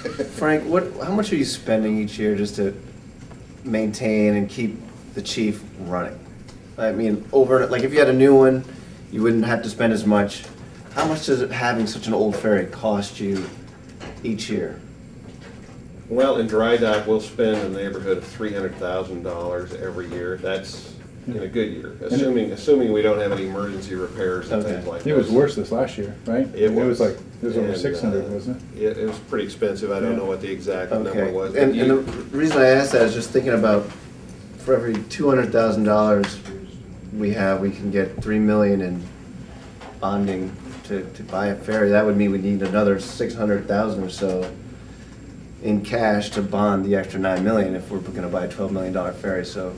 Frank, how much are you spending each year just to maintain and keep the chief running? I mean, like if you had a new one, you wouldn't have to spend as much. How much does having such an old ferry cost you each year? Well, in dry dock, we'll spend in the neighborhood of $300,000 every year. That's in a good year, assuming we don't have any emergency repairs and things like that. It was worse this last year, right? It was over 600, wasn't it? It was pretty expensive. I don't know what the exact number was. And the reason I asked that is just thinking about for every $200,000 we can get $3 million in bonding to buy a ferry. That would mean we need another $600,000 or so in cash to bond the extra $9 million if we're going to buy a $12 million ferry. So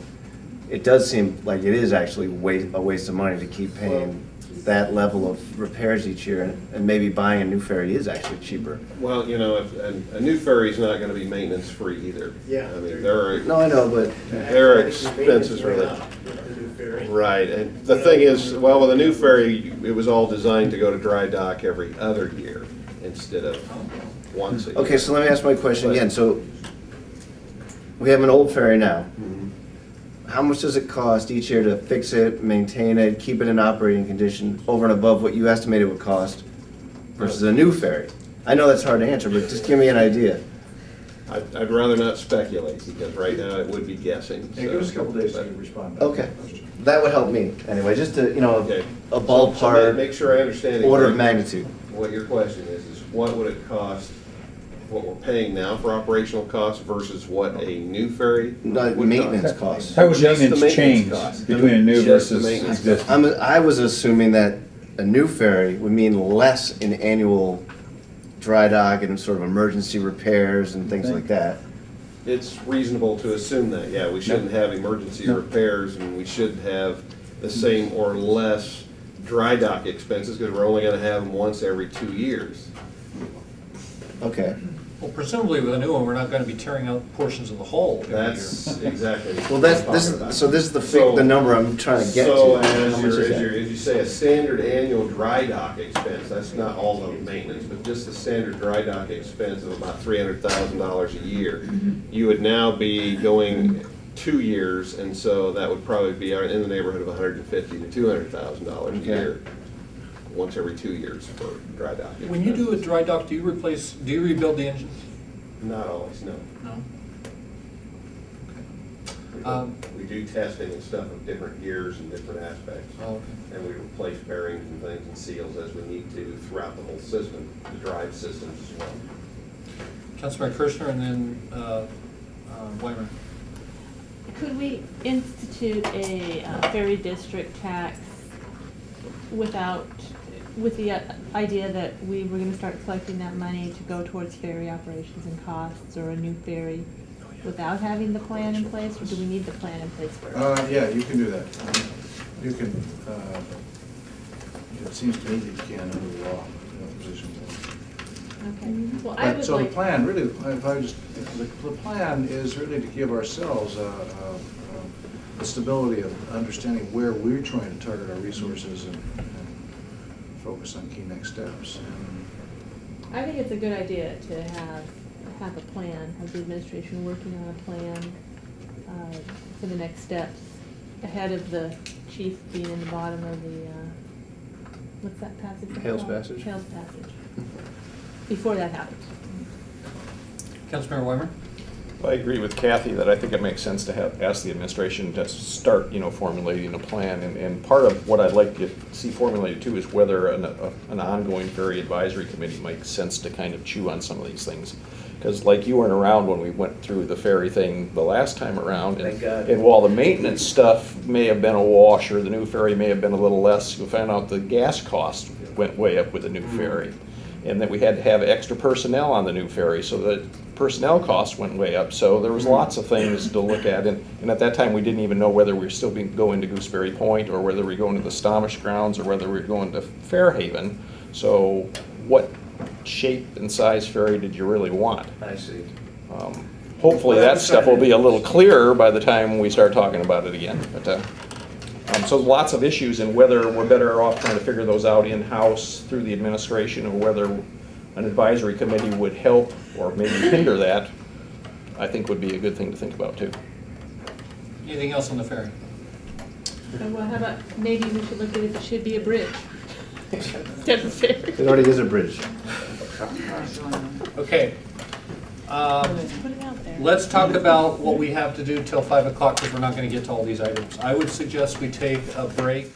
it does seem like it is actually a waste of money to keep paying that level of repairs each year, and maybe buying a new ferry is actually cheaper. Well, you know, a new ferry is not going to be maintenance free either. Yeah. I mean, there are. No, I know, but there are expenses related. Right, and the thing is, well, with a new ferry, it was all designed to go to dry dock every other year instead of once a year. Okay, so let me ask my question again. So we have an old ferry now. How much does it cost each year to fix it, maintain it, keep it in operating condition over and above what you estimated it would cost versus a new ferry? I know that's hard to answer, but just give me an idea. I'd rather not speculate because right now it would be guessing. Yeah, give us a couple days to respond. Okay, that would help me anyway, just to, you know, okay. A ballpark. So make sure I understand order of magnitude. What your question is what would it cost? What we're paying now for operational costs versus what a new ferry maintenance costs. How would maintenance change between a new versus existing? I was assuming that a new ferry would mean less in annual dry dock and sort of emergency repairs and things like that. It's reasonable to assume that, yeah, we shouldn't have emergency repairs and we should have the same or less dry dock expenses because we're only going to have them once every 2 years. Okay. Well, presumably with a new one, we're not going to be tearing out portions of the hull every That's year. exactly. Well, this is the number I'm trying to get to. So as you say, a standard annual dry dock expense, that's not all the maintenance, but just the standard dry dock expense of about $300,000 a year. You would now be going 2 years, and so that would probably be in the neighborhood of $150,000 to $200,000 a year. Once every 2 years for dry dock. When you do a dry dock, do you rebuild the engines? Not always, no. No? We do testing and stuff of different gears and different aspects. Oh, okay. And we replace bearings and things and seals as we need to throughout the whole system, the drive systems as well. Councilman Kirshner and then Weimer. Could we institute a ferry district tax with the idea that we were going to start collecting that money to go towards ferry operations and costs, or a new ferry, without having the plan in place, or do we need the plan in place first? Yeah, you can do that. You can. It seems to me that you can under the law, position. Okay. Well, I would so like the plan, really, the plan is really to give ourselves the stability of understanding where we're trying to target our resources and focus on key next steps. I think it's a good idea to have a plan, have the administration working on a plan for the next steps ahead of the chief being in the bottom of the, what's that passage? Hales Passage. Hales Passage. Before that happens. Councilmember Weimer? I agree with Kathy that I think it makes sense to ask the administration to start, formulating a plan. And part of what I'd like to see formulated too is whether an ongoing ferry advisory committee makes sense to kind of chew on some of these things. Because like you weren't around when we went through the ferry thing the last time around, and while the maintenance stuff may have been a wash or the new ferry may have been a little less, you found out the gas cost went way up with the new ferry. And that we had to have extra personnel on the new ferry, so the personnel costs went way up. So there was lots of things to look at, and at that time we didn't even know whether we were still going to Gooseberry Point, or whether we were going to the Stomish grounds, or whether we were going to Fairhaven. So what shape and size ferry did you really want? I see. Hopefully that stuff will be a little clearer by the time we start talking about it again. But, so lots of issues, and whether we're better off trying to figure those out in-house through the administration, or whether an advisory committee would help or maybe hinder that, I think would be a good thing to think about too. Anything else on the ferry? Well, how about, maybe we should look at if it should be a bridge instead of a ferry. It already is a bridge. Okay. Put it out there. Let's talk about what we have to do till 5 o'clock, because we're not going to get to all these items. I would suggest we take a break.